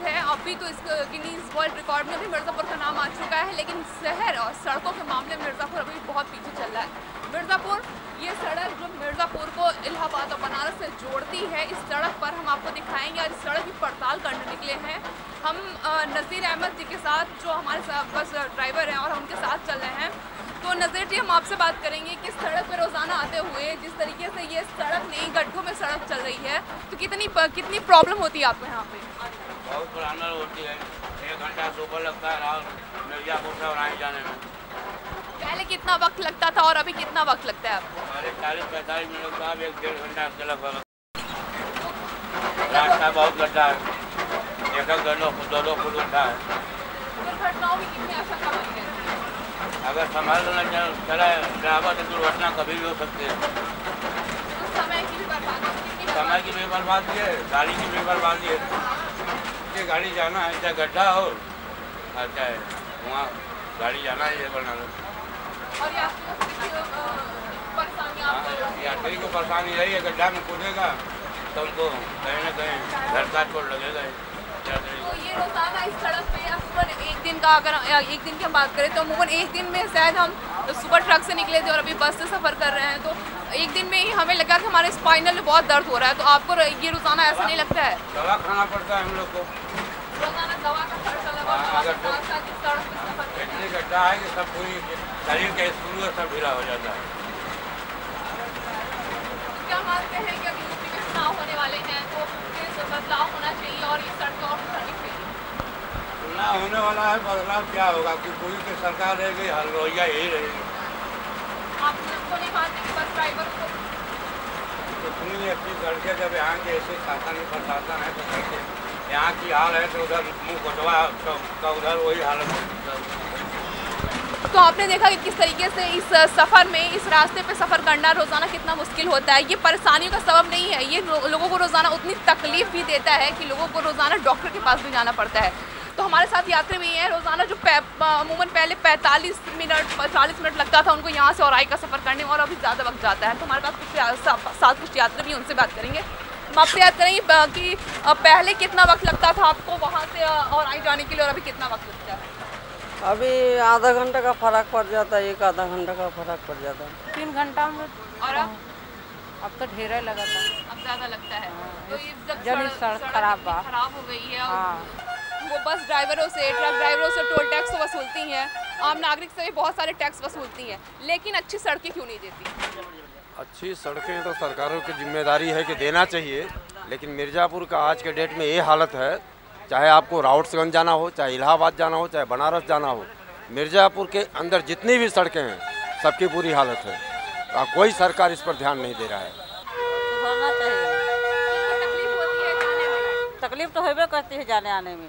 है, अभी तो इस गिनीज वर्ल्ड रिकॉर्ड में भी मिर्ज़ापुर का नाम आ चुका है, लेकिन शहर और सड़कों के मामले में मिर्ज़ापुर अभी बहुत पीछे चल रहा है। मिर्ज़ापुर, ये सड़क जो मिर्ज़ापुर को इलाहाबाद और बनारस से जोड़ती है, इस सड़क पर हम आपको दिखाएंगे और इस सड़क की पड़ताल करने निकले हैं हम नज़ीर अहमद जी के साथ, जो हमारे बस ड्राइवर हैं और हम उनके साथ चल रहे हैं। तो नज़ीर जी, हम आपसे बात करेंगे कि सड़क पर रोज़ाना आते हुए जिस तरीके से ये सड़क नई गड्ढों में सड़क चल रही है, तो कितनी प्रॉब्लम होती है आपको यहाँ पे? बहुत पुराना होती है, 1 घंटा से ऊपर लगता है मिर्ज़ापुर से और आने जाने में। पहले कितना वक्त लगता था और अभी कितना वक्त लगता है आपको? पहले 40-45 मिनट लगता है, 1-1.5 घंटा से लगभग। रास्ता बहुत गड्ढा है, एक दो फुट गड्ढा है। दुर्घटनाओं की कितनी आशंका बन गई? अगर संभाल चला ड्राइवर तो दुर्घटना कभी भी हो सकती है। समय की भी बर्बादी, समय की भी बर्बादी है, गाड़ी की भी बर्बादी है। ये गाड़ी जाना है, चाहे गड्ढा हो और चाहे वहाँ गाड़ी जाना है, ये बना लो। और यात्री को परेशानी यही है, गड्ढा में कूदेगा तो उनको कहीं ना कहीं घर का चोट लगेगा। तो ये रोजाना इस सड़क पे अक्सर एक दिन का, अगर एक दिन की हम बात करें तो अमूमन एक दिन में शायद हम सुबह ट्रक से निकले थे और अभी बस से सफ़र कर रहे हैं, तो एक दिन में ही हमें लगा कि हमारे स्पाइनल में बहुत दर्द हो रहा है। तो आपको ये रोजाना ऐसा नहीं लगता है? दवा खाना पड़ता है हम लोग को, रोजाना दवा का खर्चा लगा, इतनी गड्ढा है कि सब पूरी शरीर के स्क्रू सब ढीला हो जाता है। क्या मानते हैं कि अभी यूपी में चुनाव होने वाले हैं, तो बदलाव होना चाहिए और ये सड़क और करनी चाहिए? चुनाव होने वाला है, बदलाव क्या होगा कि पूरी की सरकार रहेगी, हर रोइया यही रहेगी। आप को नहीं मानते कि बस ड्राइवर को इतनी अच्छी सड़कें जब यहाँ के ऐसे शासन प्रशासन है तो कैसे यहाँ की हाल है, तो उधर मुँह कटवा का उधर वही हालत है। तो आपने देखा कि किस तरीके से इस सफ़र में, इस रास्ते पे सफ़र करना रोज़ाना कितना मुश्किल होता है। ये परेशानियों का सबब नहीं है, ये लोगों को रोज़ाना उतनी तकलीफ़ भी देता है कि लोगों को रोज़ाना डॉक्टर के पास भी जाना पड़ता है। तो हमारे साथ यात्री भी हैं रोज़ाना, जो अमूमन पहले 45 मिनट 40 मिनट लगता था उनको यहाँ से औराई का सफ़र करने में, और अभी ज़्यादा वक्त जाता है। तो हमारे पास कुछ यात्री भी, उनसे बात करेंगे। हम आपसे याद करेंगे कि पहले कितना वक्त लगता था आपको वहाँ से औराई जाने के लिए और अभी कितना वक्त लगता है? अभी आधा घंटा का फर्क पड़ जाता है, 1 आधा घंटा का फर्क पड़ जाता है। 3 घंटा में। और अब तो ढेर लगा था, अब ज़्यादा लगता है। तो ये जब सड़क खराब हो गई है, हाँ। वो बस ड्राइवरों से, ट्रक ड्राइवरों से टोल टैक्स तो वसूलती हैं, आम नागरिक से भी बहुत सारे टैक्स वसूलती हैं, लेकिन अच्छी सड़कें क्यों नहीं देती? अच्छी सड़कें तो सरकारों की जिम्मेदारी है कि देना चाहिए, लेकिन मिर्ज़ापुर का आज के डेट में ये हालत है, चाहे आपको राउट्सगंज जाना हो, चाहे इलाहाबाद जाना हो, चाहे बनारस जाना हो, मिर्ज़ापुर के अंदर जितनी भी सड़कें हैं सबकी बुरी हालत है। कोई सरकार इस पर ध्यान नहीं दे रहा है। सुधारना चाहिए। तकलीफ तो होबे करती है जाने आने में,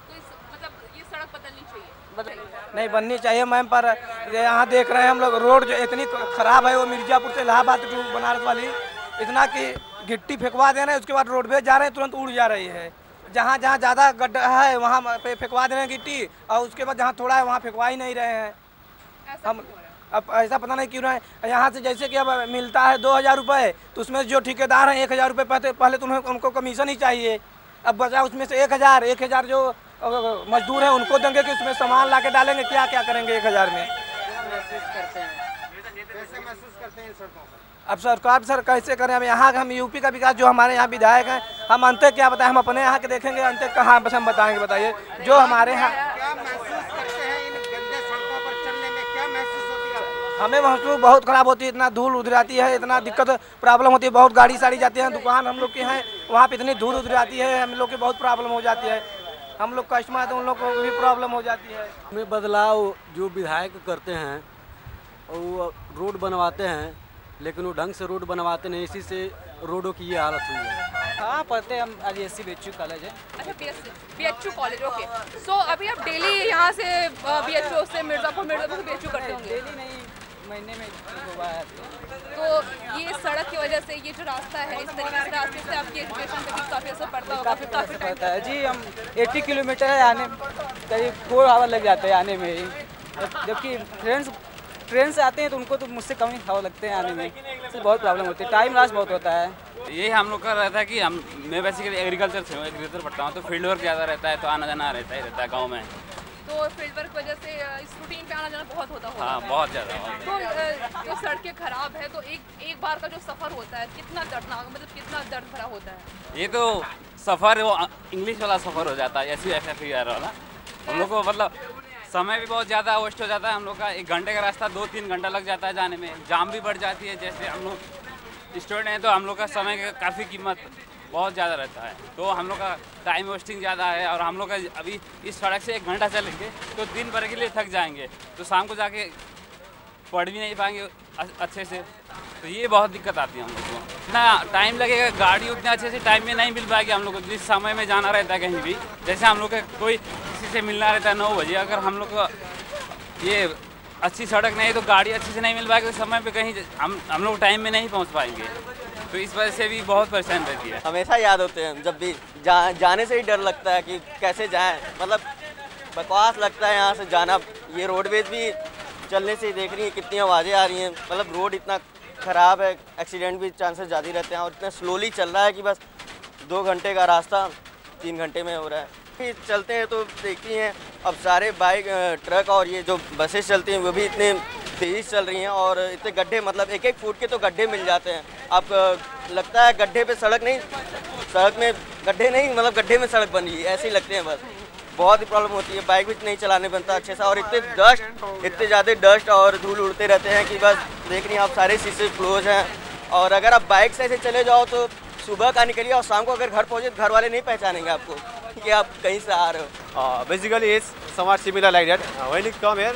तो मतलब ये सड़क बदलनी चाहिए। नहीं बननी चाहिए मैम, पर यहाँ देख रहे हैं हम लोग रोड जो इतनी ख़राब है, वो मिर्ज़ापुर से इलाहाबाद टू बनारस वाली, इतना कि गिट्टी फेंकवा दे रहे हैं, उसके बाद रोडवेज जा रहे हैं, तुरंत उड़ जा रही है। जहाँ जहाँ ज़्यादा गड्ढा है वहाँ पे फेंकवा दे रहे हैं गिट्टी, और उसके बाद जहाँ थोड़ा है वहाँ फेंकवा ही नहीं रहे हैं। हम अब ऐसा पता नहीं क्यों रहे। यहाँ से जैसे कि अब मिलता है 2000 रुपये, तो उसमें जो ठेकेदार हैं 1000 रुपये पहले तो उनको कमीशन ही चाहिए। अब बचा उसमें से 1000 जो मजदूर हैं उनको देंगे कि उसमें सामान ला के डालेंगे, क्या क्या करेंगे 1000 में? अब सरकार सर कैसे करें? अब यहाँ हम यूपी का विकास, जो हमारे यहाँ विधायक हैं, हम अंत क्या बताएं? हम अपने यहाँ के देखेंगे, अंत कहाँ बस हम बताएंगे? बताइए जो हमारे यहाँ क्या महसूस करते हैं इन गंदे सड़कों पर चलने में, क्या महसूस होती है? हमें महसूस बहुत ख़राब होती है, इतना धूल उधर आती है, इतना दिक्कत प्रॉब्लम होती है, बहुत गाड़ी साड़ी जाती है, दुकान हम लोग के हैं वहाँ पे इतनी धूल उधर आती है, हम लोग की बहुत प्रॉब्लम हो जाती है। हम लोग कस्टमर है तो उन लोग को भी प्रॉब्लम हो जाती है। में बदलाव जो विधायक करते हैं, वो रोड बनवाते हैं, लेकिन वो ढंग से रोड बनवाते नहीं, इसी से रोडों की ये हालत हुई है। हाँ पढ़ते हम आज SC BHU कॉलेज है। अच्छा BHU कॉलेज, ओके। सो अभी आप डेली यहाँ से BHU से मिर्ज़ापुर से BHU करते होंगे? डेली नहीं, महीने में 2 बार। तो ये सड़क की वजह से, ये जो रास्ता है, इस तरीके से रास्ते से आपकी एजुकेशन पे भी काफ़ी असर पड़ता होगा? काफ़ी पड़ता है जी। हम 80 किलोमीटर है आने, करीब 4 आवर लग जाते हैं आने में ही, जबकि ट्रेन से आते हैं तो उनको तो मुझसे कम ही हवा लगते हैं आने में, इससे बहुत प्रॉब्लम होती है, टाइम लॉस बहुत होता है। यही हम लोग का रहता है कि मैं बेसिकली एग्रीकल्चर से हूँ, एग्रीकल्चर पढ़ता हूँ, तो फील्ड वर्क ज़्यादा रहता है, तो आना जाना रहता है गाँव में। तो फील्ड वर्क वजह से इस रूटीन पे आना जाना बहुत होता होगा। हाँ, बहुत ज़्यादा। तो जो सड़कें खराब है तो एक बार का जो सफ़र होता है कितना दर्दनाक, मतलब कितना दर्द भरा होता है? ये तो सफ़र वो इंग्लिश वाला सफ़र हो जाता है, SUFFER वाला। हम लोग को मतलब समय भी बहुत ज़्यादा वेस्ट हो जाता है। हम लोग का 1 घंटे का रास्ता 2-3 घंटा लग जाता है जाने में। जाम भी बढ़ जाती है, जैसे हम लोग स्टूडेंट हैं तो हम लोग का समय का काफ़ी कीमत बहुत ज़्यादा रहता है, तो हम लोग का टाइम वेस्टिंग ज़्यादा है। और हम लोग का अभी इस सड़क से 1 घंटा चलेंगे तो दिन भर के लिए थक जाएंगे, तो शाम को जाके पढ़ भी नहीं पाएंगे अच्छे से, तो ये बहुत दिक्कत आती है हम लोग को। इतना टाइम लगेगा, गाड़ी उतने अच्छे से टाइम में नहीं मिल पाएगी हम लोग को। जिस समय में जाना रहता है कहीं भी, जैसे हम लोग का कोई किसी से मिलना रहता है 9 बजे, अगर हम लोग को ये अच्छी सड़क नहीं है तो गाड़ी अच्छे से नहीं मिल पाएगी, तो समय पे कहीं हम लोग टाइम में नहीं पहुंच पाएंगे, तो इस वजह से भी बहुत परेशान रहती है। हमेशा याद होते हैं जब भी जाने से ही डर लगता है कि कैसे जाएं, मतलब बकवास लगता है यहाँ से जाना। ये रोडवेज भी चलने से ही देख रही है कितनी आवाज़ें आ रही हैं, मतलब रोड इतना ख़राब है, एक्सीडेंट भी चांसेस ज़्यादा रहते हैं, और इतना स्लोली चल रहा है कि बस 2 घंटे का रास्ता 3 घंटे में हो रहा है। फिर चलते हैं तो देखती हैं अब सारे बाइक, ट्रक और ये जो बसेस चलती हैं वो भी इतने तेज़ चल रही हैं, और इतने गड्ढे, मतलब 1-1 फुट के तो गड्ढे मिल जाते हैं। अब लगता है गड्ढे पे सड़क नहीं, सड़क में गड्ढे नहीं, मतलब गड्ढे में सड़क बन रही है, ऐसे ही लगते हैं। बस बहुत ही प्रॉब्लम होती है, बाइक भी नहीं चलाने बनता अच्छे से, और इतने ज़्यादा डस्ट और धूल उड़ते रहते हैं कि बस देख रही हैं आप, सारे शीशे क्लोज हैं। और अगर आप बाइक से ऐसे चले जाओ तो सुबह का निकलिए और शाम को अगर घर पहुँचे तो घर वाले नहीं पहचानेंगे आपको कि आप कहीं से आ रहे हो। Basically it's somewhat similar like that. When you come here,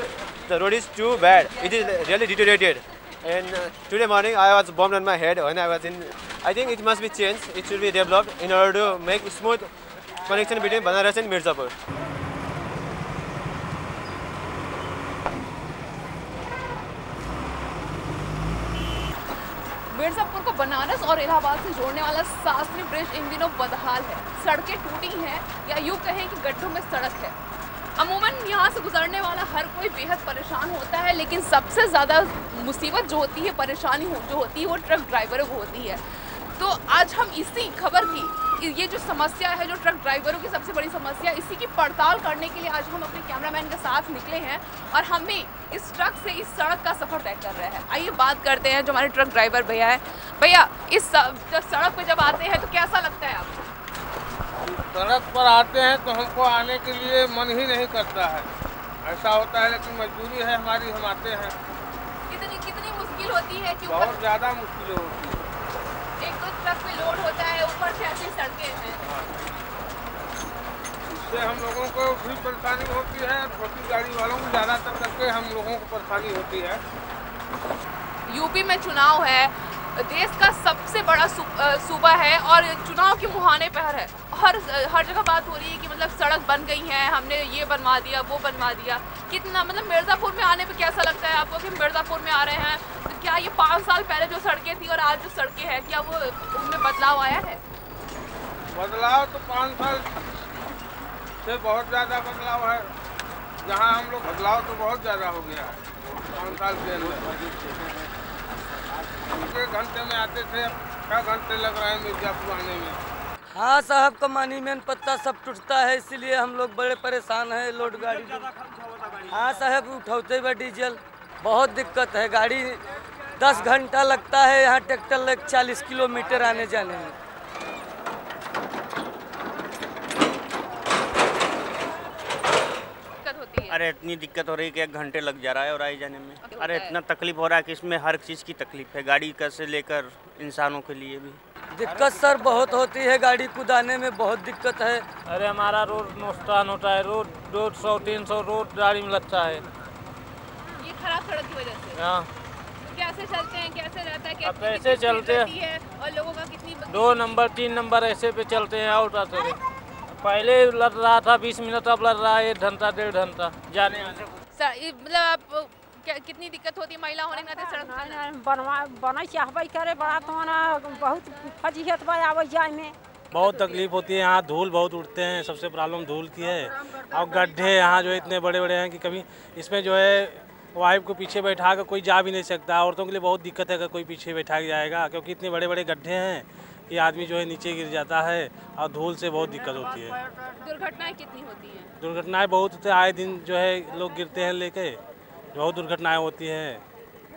the road is too bad. It is really deteriorated. And today morning I was bombed on my head when I was in. I think it must be changed. It should be developed in order to make smooth connection between Banaras and Mirzapur. Mirzapur को बनारस और इलाहाबाद से जोड़ने वाला Shastri bridge इन दिनों बदहाल है। सड़कें टूटी हैं, या यूँ कहें कि गड्ढों में सड़क है। अमूमन यहाँ से गुजरने वाला हर कोई बेहद परेशान होता है, लेकिन सबसे ज़्यादा मुसीबत जो होती है, परेशानी जो होती है, वो ट्रक ड्राइवरों को होती है। तो आज हम इसी खबर की, ये जो समस्या है, जो ट्रक ड्राइवरों की सबसे बड़ी समस्या, इसी की पड़ताल करने के लिए आज हम अपने कैमरामैन के साथ निकले हैं, और हम भी इस ट्रक से इस सड़क का सफ़र तय कर रहे हैं। आइए बात करते हैं जो हमारे ट्रक ड्राइवर भैया है। भैया, इस सड़क पे जब आते हैं तो कैसा लगता है आपको? सड़क पर आते हैं तो हमको आने के लिए मन ही नहीं करता है, ऐसा होता है, लेकिन मजबूरी है हमारी, हम आते हैं। कितनी मुश्किल होती है कि बहुत ज़्यादा मुश्किल होती है। एक तो ट्रक पे लोड होता है, ऊपर से ऐसी सड़कें हैं, इससे हम लोगों को भी परेशानी होती है, छोटी गाड़ी वालों को ज़्यादातर करके हम लोगों को परेशानी होती है। यूपी में चुनाव है, देश का सबसे बड़ा सूबा है, और चुनाव के मुहाने पर है। हर जगह बात हो रही है कि मतलब सड़क बन गई है, हमने ये बनवा दिया, वो बनवा दिया। कितना मतलब मिर्ज़ापुर में आने पे कैसा लगता है आपको कि मिर्ज़ापुर में आ रहे हैं? तो क्या ये 5 साल पहले जो सड़कें थी और आज जो सड़कें हैं, क्या वो उनमें बदलाव आया है? बदलाव तो 5 साल से बहुत ज़्यादा बदलाव है। जहाँ हम लोग, बदलाव तो बहुत ज़्यादा हो गया है 5 साल के अंदर। 1 घंटे में आते थे, 6 घंटे लग रहे हैं मिर्ज़ापुर आने में। हाँ साहब, कमानी में पत्ता सब टूटता है, इसीलिए हम लोग बड़े परेशान हैं। लोड गाड़ी, हाँ साहब, उठाते हुए डीजल बहुत दिक्कत है। गाड़ी 10 घंटा लगता है, यहाँ ट्रैक्टर लग 40 किलोमीटर आने जाने में। अरे इतनी दिक्कत हो रही है कि 1 घंटे लग जा रहा है और आए जाने में। अरे इतना तकलीफ हो रहा है कि इसमें हर चीज़ की तकलीफ है, गाड़ी का से लेकर इंसानों के लिए भी दिक्कत सर बहुत होती है, गाड़ी कुदाने में बहुत दिक्कत है। अरे हमारा रोड नुकसान होता है, रोड 200-300 रोड गाड़ी में लगता है, ये खराब सड़क की वजह से। हाँ, तो कैसे चलते हैं, कैसे रहता है, अब ऐसे चलते हैं, और लोगों का कितनी 2 नंबर 3 नंबर ऐसे पे चलते हैं। और पहले लड़ रहा था 20 मिनट, अब लड़ रहा है 1 घंटा 1.5 घंटा जाने आने। मतलब आप कितनी दिक्कत होती है महिला होने के नाते सड़क बना चाहबे करे, बड़ा तो ना बहुत फजीहत बा आवे जाए में, बहुत तकलीफ होती है। यहाँ धूल बहुत उड़ते हैं, सबसे प्रॉब्लम धूल की है। और गड्ढे यहाँ जो इतने बड़े बड़े हैं कि कभी इसमें जो है वाइफ को पीछे बैठा कर कोई जा भी नहीं सकता। औरतों के लिए बहुत दिक्कत है अगर कोई पीछे बैठा के जाएगा, क्योंकि इतने बड़े बड़े गड्ढे हैं ये आदमी जो है नीचे गिर जाता है और धूल से बहुत दिक्कत होती है। दुर्घटनाएं कितनी होती हैं? दुर्घटनाएं बहुत होती है, आए दिन जो है लोग गिरते हैं लेके, बहुत दुर्घटनाएं होती हैं।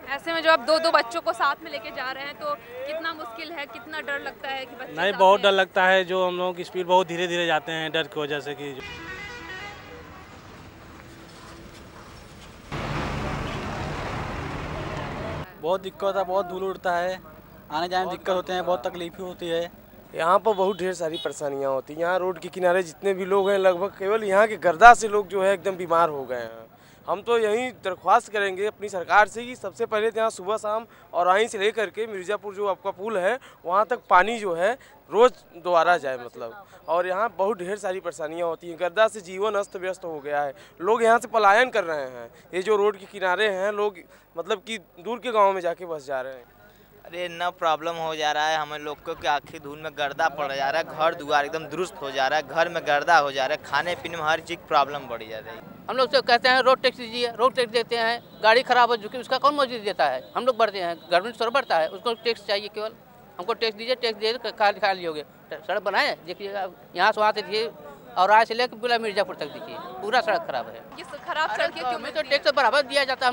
ऐसे में जो आप दो बच्चों को साथ में लेके जा रहे हैं तो कितना मुश्किल है, कितना डर लगता है कि बच्चे नहीं, बहुत डर लगता है। जो हम लोगों की स्पीड बहुत धीरे धीरे जाते हैं डर की वजह से कि बहुत दिक्कत है, बहुत धूल उड़ता है, आने जाने में दिक्कत होते हैं, बहुत तकलीफ होती है। यहाँ पर बहुत ढेर सारी परेशानियाँ होती हैं। यहाँ रोड के किनारे जितने भी लोग हैं लगभग केवल यहाँ के गर्दा से लोग जो है एकदम बीमार हो गए हैं। हम तो यही दरख्वास्त करेंगे अपनी सरकार से कि सबसे पहले तो यहाँ सुबह शाम और वहीं से लेकर के मिर्ज़ापुर जो आपका पुल है वहाँ तक पानी जो है रोज़ दोबारा जाए मतलब। और यहाँ बहुत ढेर सारी परेशानियाँ होती हैं, गर्दा से जीवन अस्त व्यस्त हो गया है, लोग यहाँ से पलायन कर रहे हैं। ये जो रोड के किनारे हैं लोग मतलब कि दूर के गाँव में जाके बस जा रहे हैं। अरे इतना प्रॉब्लम हो जा रहा है हम लोग को कि आखिर धूल में गर्दा पड़ जा रहा है, घर दुआर एकदम दुरुस्त हो जा रहा है, घर में गर्दा हो जा रहा है, खाने पीने में हर चीज़ प्रॉब्लम बढ़ जा रही है। हम लोग तो कहते हैं रोड टैक्स दीजिए, रोड टैक्स देते हैं, गाड़ी खराब हो चुकी है उसका कौन मौजूद देता है? हम लोग बढ़ते हैं, गवर्नमेंट थोड़ा बढ़ता है, उसको टैक्स चाहिए केवल। हमको टैक्स दीजिए, टैक्स दिए खा लियोगे। सड़क बनाए देखिएगा, यहाँ से वहाँ से दिए और आज से लेकर पूरा मिर्ज़ापुर तक दीजिए, पूरा सड़क खराब है। ये खराब सड़क क्यों? हमें तो टैक्स बराबर दिया जाता है।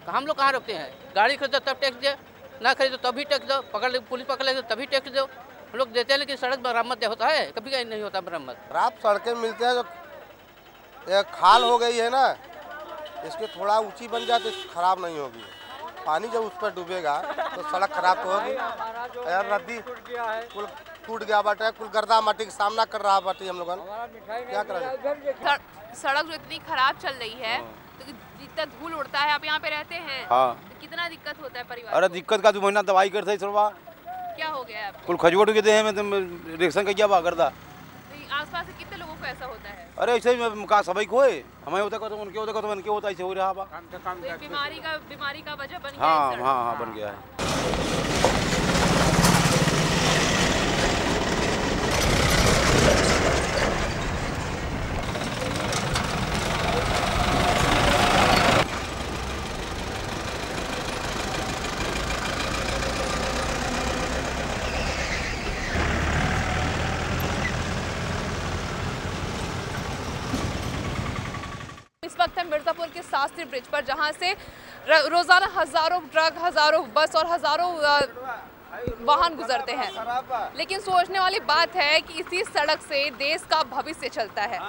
हम लोग कहाँ रोकते हैं? गाड़ी खरीदो तब टैक्स दे, ना खरीदो तभी टैक्स दो, पुलिस पकड़ ले तभी टैक्स दो। हम लोग देते हैं लेकिन सड़क मरम्मत होता है, कभी कहीं नहीं होता मरम्मत। खराब सड़कें मिलते हैं, जो खाल हो गई है ना, इसके थोड़ा ऊंची बन जाए तो खराब नहीं होगी। पानी जब उस पर डूबेगा तो सड़क खराब तो होगी। यार नदी कुल टूट गया बाटे, कुल गर्दा माटी का सामना कर रहा बाटे हम लोग, क्या करें? सड़क जो इतनी खराब चल रही है तो जितना धूल उड़ता है, आप यहाँ पे रहते हैं तो कितना दिक्कत होता है परिवार? अरे दिक्कत का 2 महीना दवाई करते है थोड़ा। क्या हो गया है? कुल खजूट के दे हैं मैं रिएक्शन कर गया करदा। आसपास से कितने लोगों को ऐसा होता है? अरे ऐसे ही का सभी को है, हमें होता है तो उनके होता है तो उनके होता है, ऐसे हो रहा है। बीमारी का वजह बन गया। हाँ बन गया है। इस वक्त हम मिर्ज़ापुर के शास्त्री ब्रिज पर, जहां से रोजाना हजारों ट्रक, हजारों बस और हजारों वाहन गुजरते हैं। लेकिन सोचने वाली बात है कि इसी सड़क से देश का भविष्य चलता है।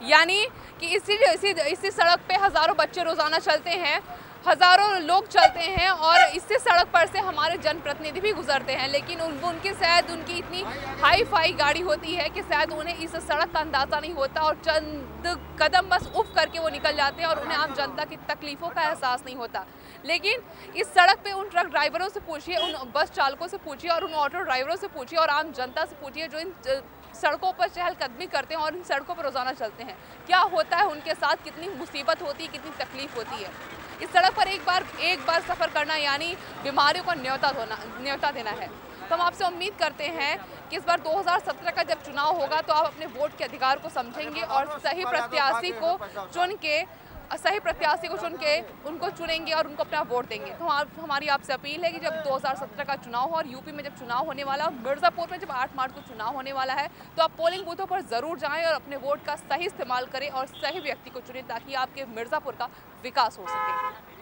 यानी कि इसी सड़क पे हजारों बच्चे रोजाना चलते हैं, हजारों लोग चलते हैं और इसी सड़क पर से हमारे जनप्रतिनिधि भी गुजरते हैं। लेकिन उनकी शायद उनकी इतनी हाई फाई गाड़ी होती है कि शायद उन्हें इस सड़क का अंदाज़ा नहीं होता और चंद कदम बस उफ करके वो निकल जाते हैं और उन्हें आम जनता की तकलीफ़ों का एहसास नहीं होता। लेकिन इस सड़क पे उन ट्रक ड्राइवरों से पूछिए, उन बस चालकों से पूछिए और उन ऑटो ड्राइवरों से पूछिए और आम जनता से पूछिए जो इन सड़कों पर चहलकदमी करते हैं और इन सड़कों पर रोज़ाना चलते हैं, क्या होता है उनके साथ, कितनी मुसीबत होती है, कितनी तकलीफ होती है। इस सड़क पर एक बार सफ़र करना यानी बीमारियों को न्योता देना है। तो हम आपसे उम्मीद करते हैं कि इस बार 2017 का जब चुनाव होगा तो आप अपने वोट के अधिकार को समझेंगे और सही प्रत्याशी को चुन के उनको चुनेंगे और उनको अपना वोट देंगे। तो हमारी आपसे अपील है कि जब 2017 का चुनाव हो और यूपी में जब चुनाव होने वाला, मिर्ज़ापुर में जब 8 मार्च को चुनाव होने वाला है, तो आप पोलिंग बूथों पर ज़रूर जाएं और अपने वोट का सही इस्तेमाल करें और सही व्यक्ति को चुनें ताकि आपके मिर्ज़ापुर का विकास हो सके।